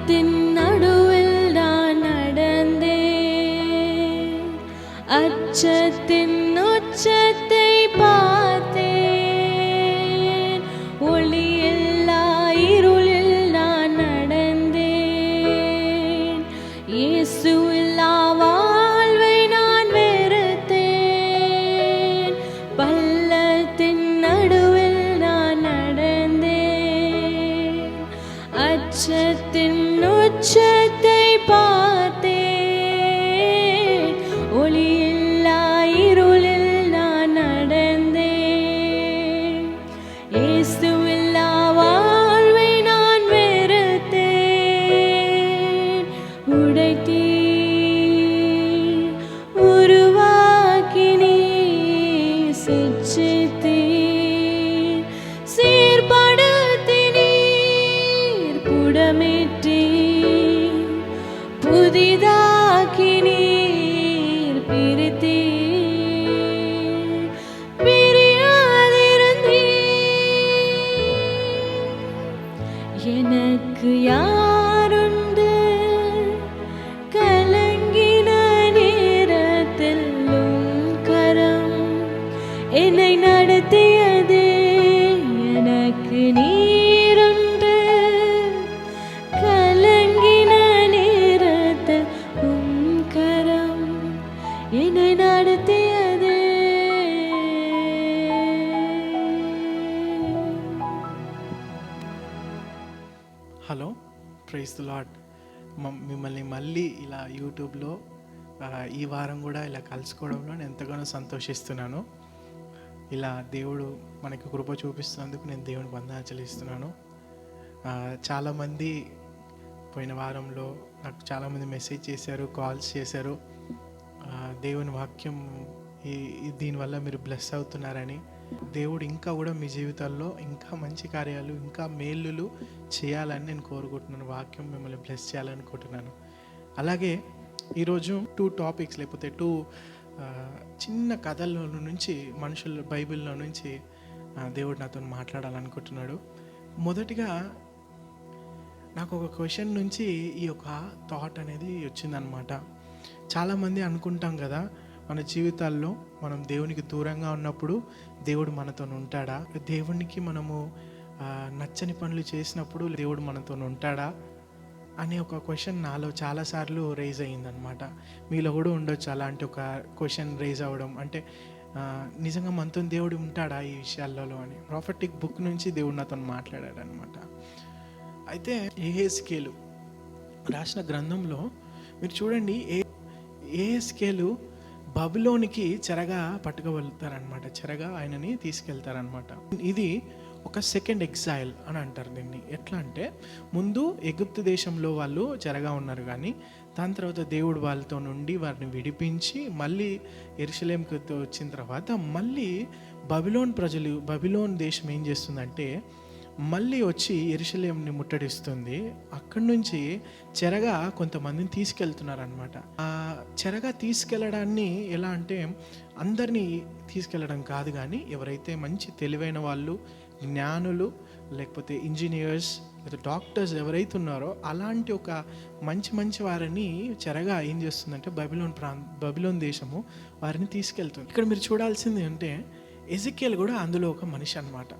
பள்ளத்தின் நடுவில் நான் நடந்தேன். அச்சத்தின் உச்சத்தை பார்த்தேன். ஒளியில்லா இருளில் நான் நடந்தேன். இயேசுவில்லா வாழ்வை நான் வெறுத்தேன். பள்ளத்தின் நடுவில் நான் நடந்தேன். அச்சத்தின் உச்சத்தை பார்த்தேன். ஒளியில்லா இருளில் நான் நடந்தேன். இயேசுவில்லா வாழ்வை நான் வெறுத்தேன். உடைத்தீர், உருவாக்கினீர், சிற்றித்தீர், சீர்படுத்தினீர், புடமிட்டீர், புதிதாக்கினீர், பிரித்தீர், பிரியாதிருந்தீர். எனக்கு யாருண்டு? கலங்கின நேரத்தில் உம் கரம் என்னை நடத்தியது. எனக்கு நீருண்டு. கலங்கின நேரத்தில் உம் கரம் என்னை நடத்தியது. Hello, praise the lord. మిమ్మల్ని మళ్ళీ ఇలా యూట్యూబ్లో ఈ వారం కూడా ఇలా కలుసుకోవడంలో నేను ఎంతగానో సంతోషిస్తున్నాను. ఇలా దేవుడు మనకి కృప చూపిస్తున్నందుకు నేను దేవునికి వందనాలు చెల్లిస్తున్నాను. చాలామంది పోయిన వారంలో నాకు చాలామంది మెసేజ్ చేశారు, కాల్స్ చేశారు. దేవుని వాక్యం దీనివల్ల మీరు బ్లెస్ అవుతున్నారని, దేవుడు ఇంకా కూడా మీ జీవితాల్లో ఇంకా మంచి కార్యాలు, ఇంకా మేలులు చేయాలని నేను కోరుకుంటున్నాను. వాక్యం మిమ్మల్ని బ్లెస్ చేయాలనుకుంటున్నాను. అలాగే ఈరోజు 2 టాపిక్స్ లేకపోతే 2 చిన్న కథల నుంచి, మనుషుల బైబిల్లో నుంచి దేవుడు నాతో మాట్లాడాలనుకుంటున్నాడు. మొదటిగా నాకు ఒక క్వశ్చన్ నుంచి ఈ యొక్క థాట్ అనేది వచ్చిందనమాట. చాలామంది అనుకుంటాం కదా, మన జీవితాల్లో మనం దేవునికి దూరంగా ఉన్నప్పుడు దేవుడు మనతో ఉంటాడా? దేవునికి మనము నచ్చని పనులు చేసినప్పుడు దేవుడు మనతో ఉంటాడా అనే ఒక క్వశ్చన్ నాలో చాలాసార్లు రేజ్ అయ్యిందనమాట. మీలో కూడా ఉండొచ్చు అలాంటి ఒక క్వశ్చన్ రేజ్ అవ్వడం. అంటే నిజంగా మనతో దేవుడు ఉంటాడా ఈ విషయాలలో అని. ప్రాఫెటిక్ బుక్ నుంచి దేవుడు నాతో మాట్లాడాడు అనమాట. అయితే యెహెజ్కేలు రాసిన గ్రంథంలో మీరు చూడండి, యెహెజ్కేలు బబులోనికి చెరగా పట్టుకువెళ్తారనమాట. చెరగా ఆయనని తీసుకెళ్తారనమాట. ఇది ఒక సెకండ్ ఎగ్జైల్ అని అంటారు దీన్ని. ఎట్లా అంటే, ముందు ఎగిప్తు దేశంలో వాళ్ళు చెరగా ఉన్నారు, కానీ దాని తర్వాత దేవుడు వాళ్ళతో నుండి వారిని విడిపించి మళ్ళీ యెరూషలేముకి వచ్చిన తర్వాత మళ్ళీ బబులోన్ దేశం ఏం చేస్తుందంటే మళ్ళీ వచ్చి యెరూషలేముని ముట్టడిస్తుంది. అక్కడి నుంచి చెరగా కొంతమందిని తీసుకెళ్తున్నారనమాట. ఆ చెరగా తీసుకెళ్ళడాన్ని ఎలా అంటే, అందరినీ తీసుకెళ్ళడం కాదు, కానీ ఎవరైతే మంచి తెలివైన వాళ్ళు, జ్ఞానులు, లేకపోతే ఇంజనీర్స్, లేదా డాక్టర్స్ ఎవరైతే ఉన్నారో అలాంటి ఒక మంచి వారిని చెరగా ఏం చేస్తుందంటే బబులోన్ దేశము వారిని తీసుకెళ్తుంది. ఇక్కడ మీరు చూడాల్సింది అంటే, ఎజెకియేలు కూడా అందులో ఒక మనిషి అన్నమాట.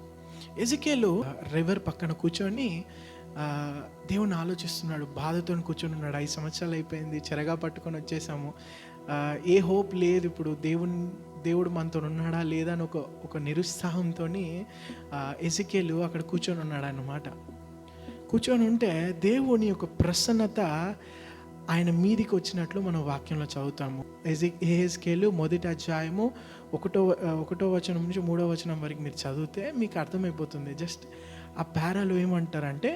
ఎజెకియేలు రివర్ పక్కన కూర్చొని దేవుని ఆలోచిస్తున్నాడు. బాధతో కూర్చొని ఉన్నాడు. 5 సంవత్సరాలు అయిపోయింది, చెరగా పట్టుకొని వచ్చేసాము, ఏ హోప్ లేదు, ఇప్పుడు దేవుడు మనతో ఉన్నాడా లేదా అని ఒక నిరుత్సాహంతో ఎజెకియేలు అక్కడ కూర్చొని ఉన్నాడు అన్నమాట. కూర్చొని ఉంటే దేవుని యొక్క ప్రసన్నత ఆయన మీదికి వచ్చినట్లు మనం వాక్యంలో చదువుతాము. యెహెజ్కేలు 1వ అధ్యాయము 1వ వచనం నుంచి 3వ వచనం వరకు మీరు చదివితే మీకు అర్థమైపోతుంది. జస్ట్ ఆ పారాలో ఏమంటారంటే,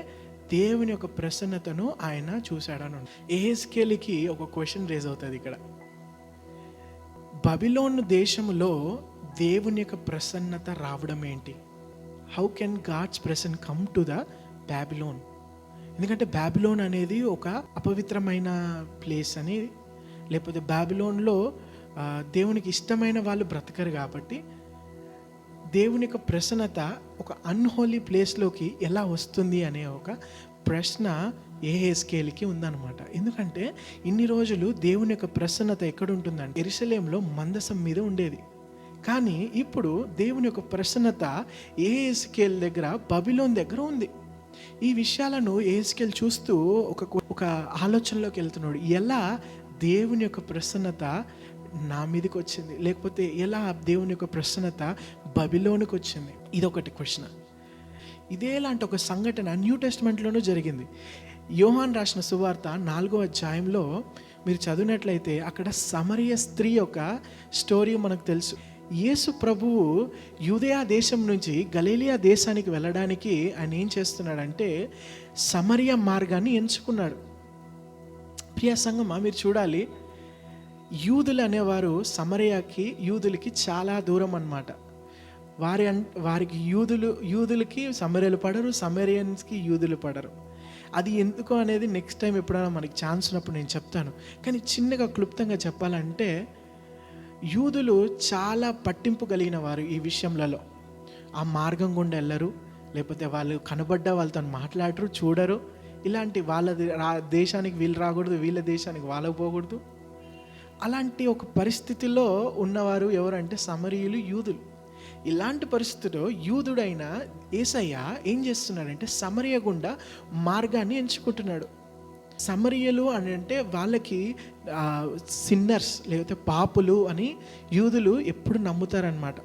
దేవుని యొక్క ప్రసన్నతను ఆయన చూశాడని. యెహెజ్కేలుకి ఒక క్వశ్చన్ రేజ్ అవుతుంది ఇక్కడ. బబిలోన్ దేశంలో దేవుని యొక్క ప్రసన్నత రావడం ఏంటి? How can God's presence come to the Babylon? ఎందుకంటే బాబిలోన్ అనేది ఒక అపవిత్రమైన ప్లేస్ అని, లేకపోతే బాబిలోన్లో దేవునికి ఇష్టమైన వాళ్ళు బ్రతకరు కాబట్టి దేవుని యొక్క ప్రసన్నత ఒక అన్హోలీ ప్లేస్లోకి ఎలా వస్తుంది అనే ఒక ప్రశ్న యెహెజ్కేలుకి ఉందన్నమాట. ఎందుకంటే ఇన్ని రోజులు దేవుని యొక్క ప్రసన్నత ఎక్కడ ఉంటుందంటే యెరూషలేములో మందసం మీద ఉండేది. కానీ ఇప్పుడు దేవుని యొక్క ప్రసన్నత యెహెజ్కేలు దగ్గర బబిలోన్ దగ్గర ఉంది. ఈ విషయాలను యెహెజ్కేలు చూస్తూ ఒక ఆలోచనలోకి వెళ్తున్నాడు. ఎలా దేవుని యొక్క ప్రసన్నత నా మీదకి వచ్చింది, లేకపోతే ఎలా దేవుని యొక్క ప్రసన్నత బబిలోనికి వచ్చింది? ఇదొకటి క్వశ్చన్. ఇదేలాంటి ఒక సంఘటన న్యూ టెస్ట్మెంట్లోనూ జరిగింది. యోహాన్ రాసిన సువార్త 4వ అధ్యాయంలో మీరు చదివినట్లయితే అక్కడ సమరయ స్త్రీ యొక్క స్టోరీ మనకు తెలుసు. యేసు ప్రభువు యూదయా దేశం నుంచి గలిలయ దేశానికి వెళ్ళడానికి ఆయన ఏం చేస్తున్నాడంటే సమరయ మార్గాన్ని ఎంచుకున్నాడు. ప్రియ సంగమా, మీరు చూడాలి, యూదులు అనేవారు సమరయకి యూదులకి చాలా దూరం అన్నమాట. వారికి యూదులకి సమరయలు పడరు, సమరియన్స్కి యూదులు పడరు. అది ఎందుకు అనేది నెక్స్ట్ టైం ఎప్పుడైనా మనకి ఛాన్స్ ఉన్నప్పుడు నేను చెప్తాను. కానీ చిన్నగా క్లుప్తంగా చెప్పాలంటే యూదులు చాలా పట్టింపు కలిగిన వారు ఈ విషయంలో. ఆ మార్గం గుండా వెళ్ళరు, లేకపోతే వాళ్ళు కనబడ్డ వాళ్ళతో మాట్లాడరు, చూడరు. ఇలాంటి వాళ్ళ దేశానికి వీళ్ళు రాకూడదు, వీళ్ళ దేశానికి వాళ్ళకు పోకూడదు. అలాంటి ఒక పరిస్థితిలో ఉన్నవారు ఎవరంటే సమరయులు, యూదులు. ఇలాంటి పరిస్థితిలో యూదుడైన యేసయ్య ఏం చేస్తున్నాడంటే సమరయ గుండా మార్గాన్ని ఎంచుకుంటున్నాడు. సమరియలు అని అంటే వాళ్ళకి సిన్నర్స్ లేకపోతే పాపులు అని యూదులు ఎప్పుడు నమ్ముతారనమాట.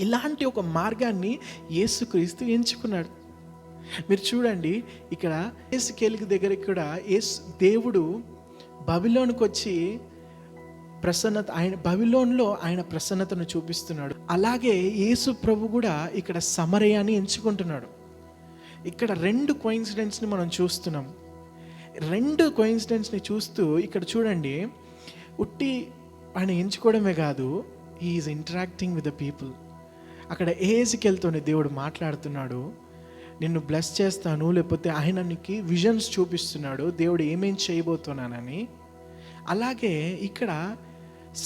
ఇలాంటి ఒక మార్గాన్ని యేసుక్రీస్తు ఎంచుకున్నాడు. మీరు చూడండి, ఇక్కడ యెహెజ్కేలు దగ్గర కూడా దేవుడు బబిలోనికి వచ్చి బబిలోన్లో ఆయన ప్రసన్నతను చూపిస్తున్నాడు. అలాగే యేసు ప్రభు కూడా ఇక్కడ సమరయాన్ని ఎంచుకుంటున్నాడు. ఇక్కడ 2 కోయిన్సిడెంట్స్ని మనం చూస్తున్నాం. 2 కోయిన్సిడెంట్స్ని చూస్తూ ఇక్కడ చూడండి, ఉట్టి ఆయన ఎంచుకోవడమే కాదు, he is interacting with the people. అక్కడ యెహెజ్కేలుతోనే దేవుడు మాట్లాడుతున్నాడు, నిన్ను బ్లెస్ చేస్తాను, లేకపోతే ఆయన నీకు విజన్స్ చూపిస్తున్నాడు దేవుడు ఏమేం చేయబోతున్నానని. అలాగే ఇక్కడ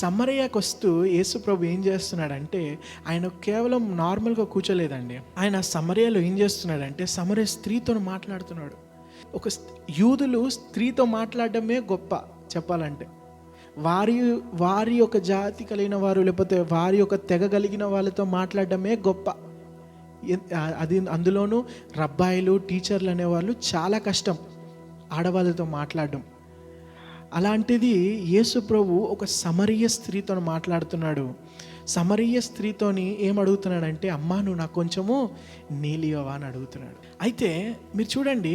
సమరయకు వస్తూ యేసు ప్రభు ఏం చేస్తున్నాడంటే ఆయన కేవలం నార్మల్గా కూర్చోలేదండి. ఆయన సమరయలో ఏం చేస్తున్నాడంటే సమరయ స్త్రీతో మాట్లాడుతున్నాడు. ఒక యూదులు స్త్రీతో మాట్లాడడమే గొప్ప చెప్పాలంటే. వారి యొక్క జాతి కలిగిన వారు లేకపోతే వారి యొక్క తెగ కలిగిన వాళ్ళతో మాట్లాడడమే గొప్ప. అది అందులోనూ రబ్బాయిలు, టీచర్లు అనేవాళ్ళు చాలా కష్టం ఆడవాళ్ళతో మాట్లాడడం. అలాంటిది యేసు ప్రభు ఒక సమరయ స్త్రీతో మాట్లాడుతున్నాడు. సమరయ స్త్రీతోని ఏం అడుగుతున్నాడంటే, అమ్మా నువ్వు నాకు కొంచెము నీలియవా అని అడుగుతున్నాడు. అయితే మీరు చూడండి,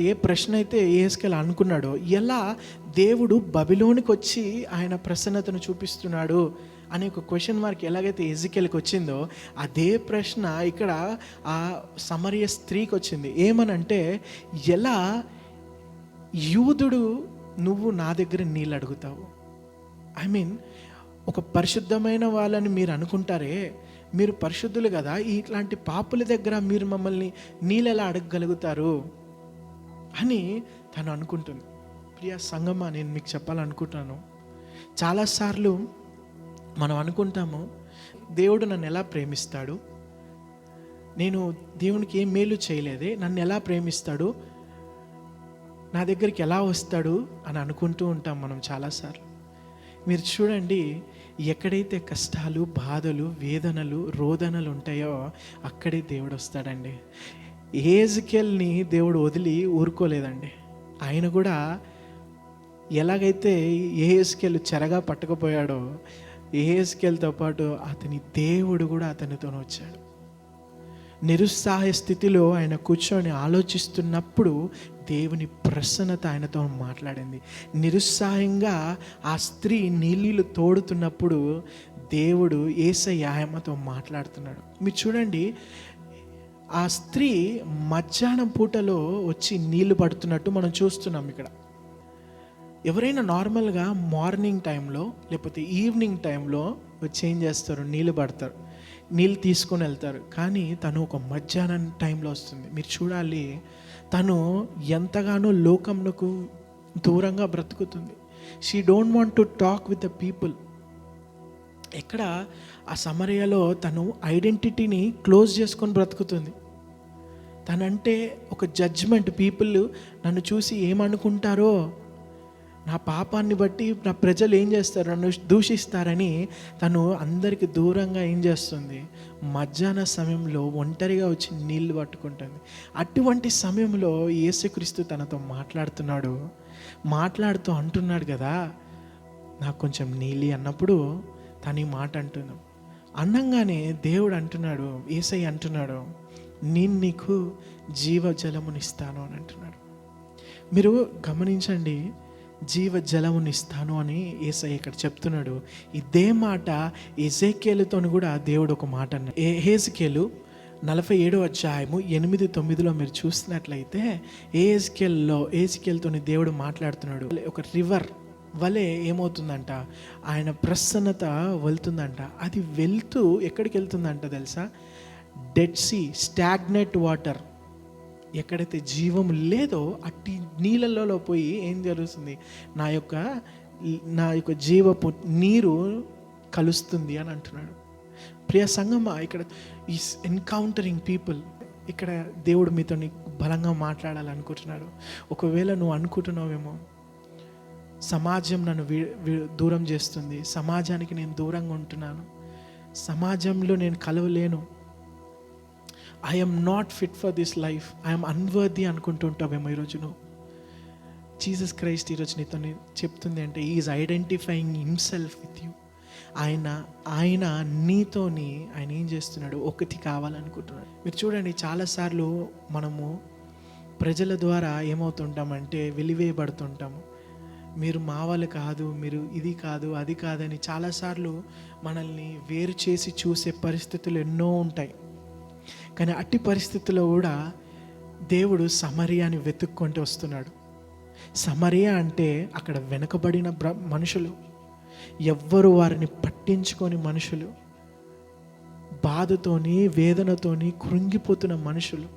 ఏ ప్రశ్న అయితే యెహెజ్కేలు అనుకున్నాడో, ఎలా దేవుడు బబిలోనికి వచ్చి ఆయన ప్రసన్నతను చూపిస్తున్నాడు అనే ఒక క్వశ్చన్ మార్క్ ఎలాగైతే యెహెజ్కేలుకి వచ్చిందో అదే ప్రశ్న ఇక్కడ ఆ సమరయ స్త్రీకి వచ్చింది. ఏమనంటే, ఎలా యూదుడు నువ్వు నా దగ్గర నీళ్ళు అడుగుతావు? ఐ మీన్ ఒక పరిశుద్ధమైన వాళ్ళని మీరు అనుకుంటారే, మీరు పరిశుద్ధులు కదా, ఇట్లాంటి పాపుల దగ్గర మీరు మమ్మల్ని నీళ్ళు ఎలా అడగగలుగుతారు అని తను అనుకుంటుంది. ప్రియ సంగమా, నేను మీకు చెప్పాలనుకుంటున్నాను, చాలాసార్లు మనం అనుకుంటాము దేవుడు నన్ను ఎలా ప్రేమిస్తాడు, నేను దేవునికి ఏం మేలు చేయలేదే, నన్ను ఎలా ప్రేమిస్తాడు, నా దగ్గరికి ఎలా వస్తాడు అని అనుకుంటూ ఉంటాం మనం చాలాసార్లు. మీరు చూడండి, ఎక్కడైతే కష్టాలు, బాధలు, వేదనలు, రోదనలు ఉంటాయో అక్కడే దేవుడు వస్తాడండి. యెహెజ్కేలుని దేవుడు వదిలి ఊరుకోలేదండి. ఆయన కూడా ఎలాగైతే యెహెజ్కేలు చెరగా పట్టకపోయాడో యెహెజ్కేలుతో పాటు అతని దేవుడు కూడా అతనితో వచ్చాడు. నిరుత్సాహ స్థితిలో ఆయన కూర్చొని ఆలోచిస్తున్నప్పుడు దేవుని ప్రసన్నత ఆయనతో మాట్లాడింది. నిరుత్సాహంగా ఆ స్త్రీ నీళ్ళు తోడుతున్నప్పుడు దేవుడు యేసయ్య ఆయనతో మాట్లాడుతున్నాడు. మీరు చూడండి, ఆ స్త్రీ మధ్యాహ్నం పూటలో వచ్చి నీళ్లు పడుతున్నట్టు మనం చూస్తున్నాం ఇక్కడ. ఎవరైనా నార్మల్గా మార్నింగ్ టైంలో లేకపోతే ఈవినింగ్ టైంలో వచ్చి ఏం చేస్తారు, నీళ్ళు పడతారు, నీళ్ళు తీసుకొని వెళ్తారు. కానీ తను ఒక మధ్యాహ్నం టైంలో వస్తుంది. మీరు చూడాలి, తను ఎంతగానో లోకంకు దూరంగా బ్రతుకుతుంది. She don't want to talk with the people. ఎక్కడ ఆ సమరయలో తను ఐడెంటిటీని క్లోజ్ చేసుకొని బ్రతుకుతుంది. తనంటే ఒక జడ్జ్మెంట్. పీపుల్ నన్ను చూసి ఏమనుకుంటారో, నా పాపాన్ని బట్టి నా ప్రజలు ఏం చేస్తారు, నన్ను దూషిస్తారని తను అందరికి దూరంగా ఏం చేస్తుంది, మధ్యాహ్న సమయంలో ఒంటరిగా వచ్చి నీళ్లు పట్టుకుంటుంది. అటువంటి సమయంలో యేసుక్రీస్తు తనతో మాట్లాడుతూ అంటున్నాడు కదా, నాకు కొంచెం నీళ్ళు అన్నప్పుడు తను ఈ మాట అంటున్నాడు. అన్నంగానే దేవుడు అంటున్నాడు, యేసయ్య అంటున్నాడు, నేను నీకు జీవజలమునిస్తాను అని అంటున్నాడు. మీరు గమనించండి, జీవజలమునిస్తాను అని యేసయ్య ఇక్కడ చెప్తున్నాడు. ఇదే మాట ఎజేకియేలుతో కూడా దేవుడు ఒక మాట అన్నాడు. ఎహెజ్కేలు 47వ అధ్యాయము 8-9లో మీరు చూసినట్లయితే ఎహెజ్కేలుతో దేవుడు మాట్లాడుతున్నాడు. ఒక రివర్ వలె ఏమవుతుందంట, ఆయన ప్రసన్నత వెళ్తుందంట. అది వెళ్తూ ఎక్కడికి వెళ్తుందంట తెలుసా, డెడ్ సీ, స్టాగ్నెట్ వాటర్, ఎక్కడైతే జీవం లేదో అట్టి నీళ్ళలో పోయి ఏం జరుగుతుంది, నా యొక్క జీవపు నీరు కలుస్తుంది అని అంటున్నాడు. ప్రియ సంగమా, ఇక్కడ ఈస్ ఎన్కౌంటరింగ్ పీపుల్. ఇక్కడ దేవుడు మీతో బలంగా మాట్లాడాలనుకుంటున్నాడు. ఒకవేళ నువ్వు అనుకుంటున్నావేమో, సమాజం నన్ను దూరం చేస్తుంది, సమాజానికి నేను దూరంగా ఉంటున్నాను, సమాజంలో నేను కలవలేను, I'm not fit for this life, I'm unworthy అనుకుంటుంటావేమో ఈరోజు నువ్వు. జీసస్ క్రైస్ట్ ఈరోజు నీతో చెప్తుంది అంటే, is identifying himself with you. ఆయన నీతోని ఆయన ఏం చేస్తున్నాడు, ఒకటి కావాలనుకుంటున్నాడు. మీరు చూడండి, చాలాసార్లు మనము ప్రజల ద్వారా ఏమవుతుంటామంటే వెలివేయబడుతుంటాము. మీరు మా వాళ్ళు కాదు, మీరు ఇది కాదు అది కాదని చాలాసార్లు మనల్ని వేరు చేసి చూసే పరిస్థితులు ఎన్నో ఉంటాయి. కానీ అట్టి పరిస్థితుల్లో కూడా దేవుడు సమరయాని వెతుక్కుంటూ వస్తున్నాడు. సమరయ అంటే అక్కడ వెనుకబడిన మనుషులు, ఎవ్వరు వారిని పట్టించుకొని మనుషులు, బాధతోని వేదనతోని కృంగిపోతున్న మనుషులు,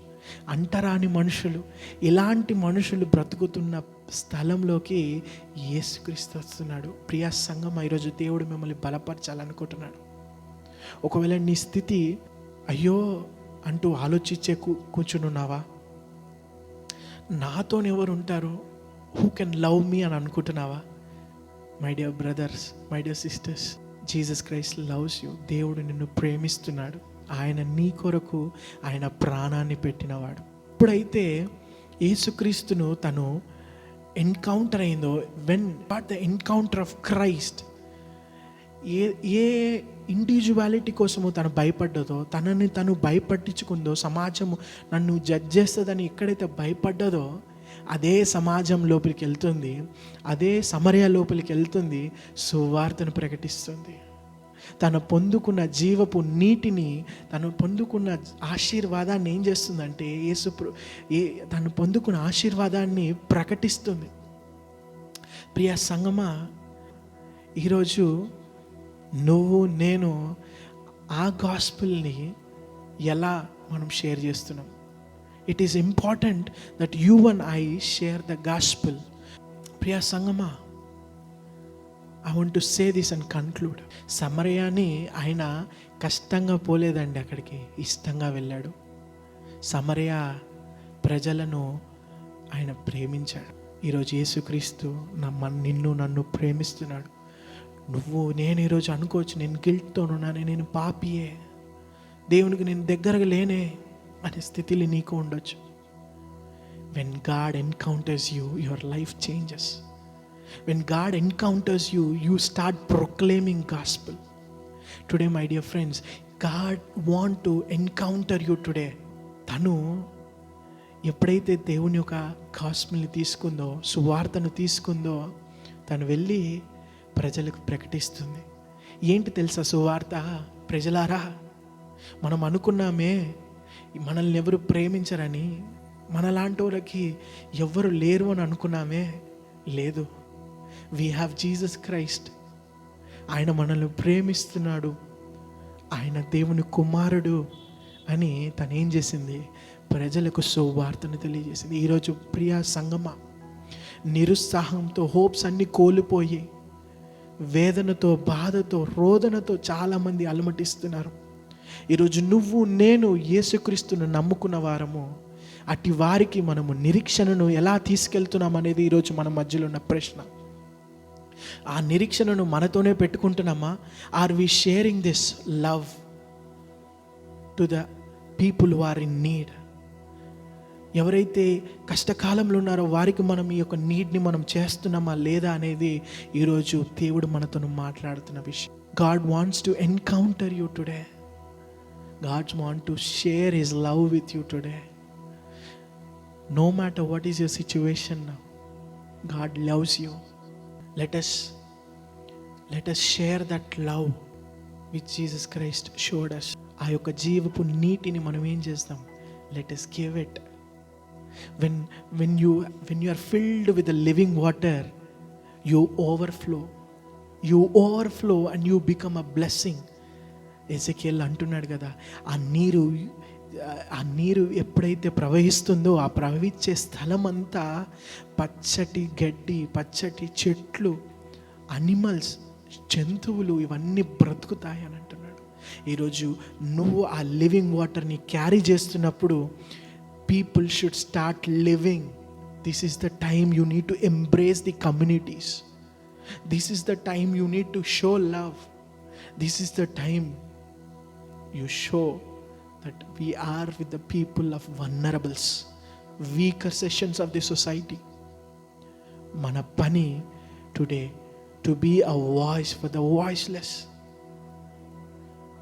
అంటరాని మనుషులు, ఇలాంటి మనుషులు బ్రతుకుతున్న స్థలంలోకి యేసుక్రీస్తు వస్తున్నాడు. ప్రియా సంఘం, ఈరోజు దేవుడు మిమ్మల్ని బలపరచాలనుకుంటున్నాడు. ఒకవేళ నీ స్థితి అయ్యో అంటూ ఆలోచించే కూర్చున్నావా, నాతో ఎవరు ఉంటారు, హూ కెన్ లవ్ మీ అని అనుకుంటున్నావా, my dear brothers, my dear sisters, Jesus Christ loves you. దేవుడు నిన్ను ప్రేమిస్తున్నాడు. ఆయన నీ కొరకు ఆయన ప్రాణాన్ని పెట్టినవాడు. ఎప్పుడైతే యేసుక్రీస్తును తను ఎన్కౌంటర్ అయిందో, when but the encounter of Christ, A individuality కోసము తను భయపడ్డదో, తనని తను భయపట్టించుకుందో, సమాజము నన్ను జడ్జ్ చేస్తుందని ఎక్కడైతే భయపడ్డదో అదే సమాజం లోపలికి వెళ్తుంది, అదే సమరయ లోపలికి వెళ్తుంది, సువార్తను ప్రకటిస్తుంది. తను పొందుకున్న జీవపు నీటిని, తను పొందుకున్న ఆశీర్వాదాన్ని ఏం చేస్తుందంటే తను పొందుకున్న ఆశీర్వాదాన్ని ప్రకటిస్తుంది. ప్రియ సంగమా, ఈరోజు నువ్వు నేను ఆ గాస్పెల్ని ఎలా మనం షేర్ చేస్తున్నాం? It is important that you and I share the gospel. ప్రియ సంగమా, I want to say this and conclude. సమరయాని ఆయన కష్టంగా పోలేదండి, అక్కడికి ఇష్టంగా వెళ్ళాడు. సమరయ ప్రజలను ఆయన ప్రేమించాడు. ఈరోజు యేసుక్రీస్తు నిన్ను నన్ను ప్రేమిస్తున్నాడు. నేను ఈరోజు అనుకోవచ్చు, నేను గిల్ట్తో ఉన్నాను, నేను పాపియే, దేవునికి నేను దగ్గరగా లేనే అనే స్థితిలో నీకు ఉండొచ్చు. When God encounters you, your life changes. When God encounters you, you start proclaiming gospel. Today, my dear friends, God want to encounter you today. తను ఎప్పుడైతే దేవుని యొక్క గాస్పెల్ని తీసుకుందో, సువార్తను తీసుకుందో, తను వెళ్ళి ప్రజలకు ప్రకటిస్తుంది. ఏంటి తెలుసా సువార్త? ప్రజలారా, మనం అనుకున్నామే మనల్ని ఎవరు ప్రేమించరని, మనలాంటి వాళ్ళకి ఎవరు లేరు అని అనుకున్నామే, లేదు. We have Jesus Christ. ఆయన మనల్ని ప్రేమిస్తున్నాడు, ఆయన దేవుని కుమారుడు అని తను ఏం చేసింది? ప్రజలకు సువార్తను తెలియజేసింది. ఈరోజు ప్రియా సంగమా, నిరుత్సాహంతో, హోప్స్ అన్నీ కోల్పోయి, వేదనతో, బాధతో, రోదనతో చాలామంది అలమటిస్తున్నారు. ఈరోజు నువ్వు నేను యేసుక్రీస్తును నమ్ముకున్న వారము అట్టి వారికి మనము నిరీక్షణను ఎలా తీసుకెళ్తున్నాం అనేది ఈరోజు మన మధ్యలో ఉన్న ప్రశ్న. ఆ నిరీక్షణను మనతోనే పెట్టుకుంటున్నామా? Are we sharing this love to the people who are in need? ఎవరైతే కష్టకాలంలో ఉన్నారో వారికి మనం ఈ యొక్క నీడ్ని మనం చేస్తున్నామా లేదా అనేది ఈరోజు దేవుడు మనతో మాట్లాడుతున్న విషయం. God wants to encounter you today. God want to share his love with you today. No matter what is your situation now, God loves you. Let us share that love which Jesus Christ showed us. ఆ యొక్క జీవపు నీటిని మనం ఏం చేస్తాం? Let us give it. When you are filled with the living water, you overflow and you become a blessing. Ezekiel అంటున్నాడు కదా, ఆ నీరు ఎప్పుడైతే ప్రవహిస్తుందో ఆ ప్రవహించే స్థలం అంతా పచ్చటి గడ్డి, పచ్చటి చెట్లు, అనిమల్స్, జంతువులు ఇవన్నీ బ్రతుకుతాయి అని అంటున్నాడు. ఈరోజు నువ్వు ఆ లివింగ్ వాటర్ని క్యారీ చేస్తున్నప్పుడు people should start living. This is the time you need to embrace the communities. This is the time you need to show love. This is the time you show that we are with the people of vulnerables, weaker sections of the society. Mana pani today to be a voice for the voiceless,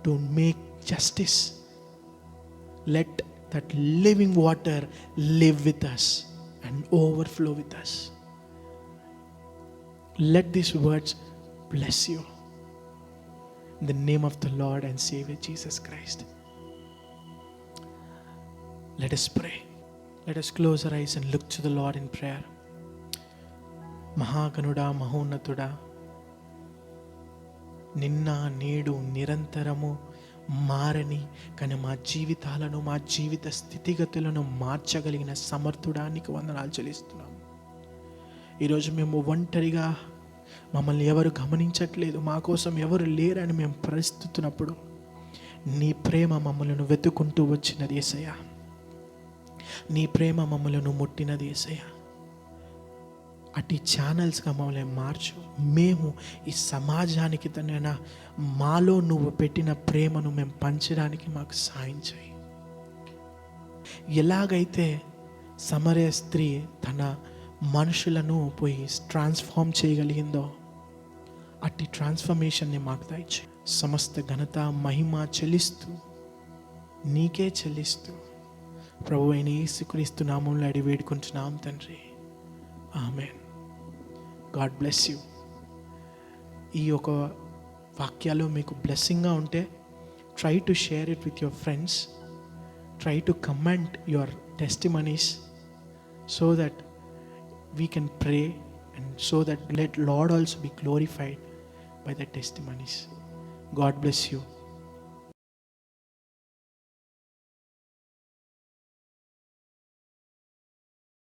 to make justice. Let that living water live with us and overflow with us. Let these words bless you. In the name of the Lord and Savior Jesus Christ. Let us pray. Let us close our eyes and look to the Lord in prayer. మహాగణుడా, మహోన్నతుడా, నిన్న నేడు నిరంతరము మారని కానీ మా జీవితాలను, మా జీవిత స్థితిగతులను మార్చగలిగిన సమర్థుడా నీకు వందనాలు చెల్లిస్తున్నాం. ఈరోజు మేము ఒంటరిగా, మమ్మల్ని ఎవరు గమనించట్లేదు, మా కోసం ఎవరు లేరని మేము పరిస్థితున్నప్పుడు నీ ప్రేమ మమ్మల్ని వెతుకుంటూ వచ్చినది యేసయ్య. నీ ప్రేమ మమ్మల్ని ముట్టినది యేసయ్య. అటు ఛానల్స్గా మమ్మల్ని మార్చు. మేము ఈ సమాజానికి తనైనా మాలో నువ్వు పెట్టిన ప్రేమను మేము పంచడానికి మాకు సాయం చేయి. ఎలాగైతే సమరయ స్త్రీ తన మనుషులను పోయి ట్రాన్స్ఫార్మ్ చేయగలిగిందో అట్టి ట్రాన్స్ఫర్మేషన్ని మాకు దయచేయి. సమస్త ఘనత, మహిమ చెల్లిస్తూ నీకే చెల్లిస్తూ ప్రభు అయిన యేసుక్రీస్తు నామములో అడిగి వేడుకుంటున్నాం తండ్రి. ఆమేన్. God bless you. ఈ ఒక వాక్యాలు మీకు బ్లెస్సింగ్గా ఉంటే try to share it with your friends. Try to comment your testimonies so that we can pray and so that let Lord also be glorified by the testimonies. God bless you.